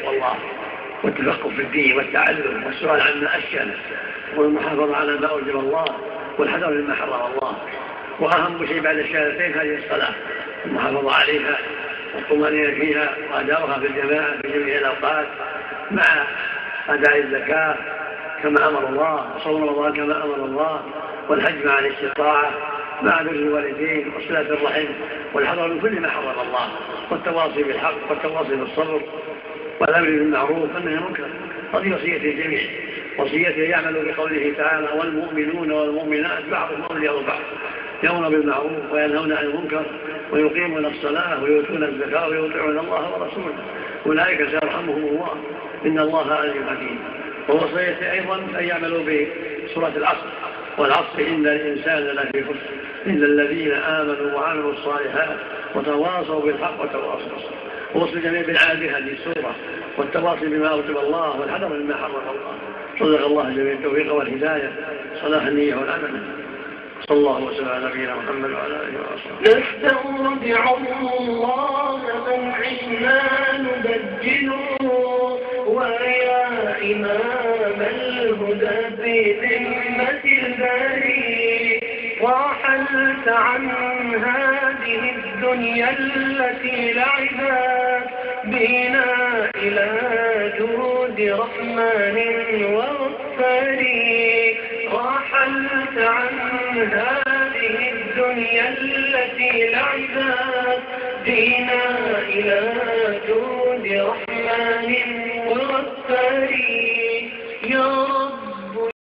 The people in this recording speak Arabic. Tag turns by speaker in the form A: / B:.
A: والله والتفقه في الدين والتعلم والسؤال عما أشكل والمحافظة على ما أوجب الله والحذر مما حرم الله. وأهم شيء بعد الشهادتين هذه الصلاة المحافظة عليها والطمأنينة فيها وأداؤها في الجماعة في جميع الأوقات مع أداء الزكاة كما أمر الله وصوم رمضان كما أمر الله والحج مع الاستطاعة مع بر الوالدين وصلة الرحم والحذر من كل ما حرم الله والتواصي بالحق والتواصي بالصبر والأمر بالمعروف والنهي عن المنكر. هذه وصية الجميع وصيته يعمل بقوله تعالى والمؤمنون والمؤمنات بعضهم أولياء بعض يأمرون بالمعروف وينهون عن المنكر ويقيمون الصلاة ويؤتون الزكاة ويطيعون الله ورسوله أولئك سيرحمهم الله إن الله عليم حكيم. ووصيته أيضا أن يعملوا بسورة العصر والعصر إن الإنسان لفي خسر إلا الذين آمنوا وعملوا الصالحات وتواصوا بالحق وتواصوا بالصبر. ووصل الجميع بالعمل بهذه السورة والتواصي بما أوجب الله والحذر مما حرم الله. صدق الله جميع التوفيق والهداية صلاح النية والعمل. صلى الله وسلم على نبينا محمد وعلى آله وصحبه.
B: نستودع الله من عشنا نبجله ويا إمام الهدى في ذمة البري رحلت عن هذه الدنيا التي لعبت بنا إلى جود رحمن وغفاري رحلت عن هذه الدنيا التي لعبت بنا إلى جود رحمن وغفاري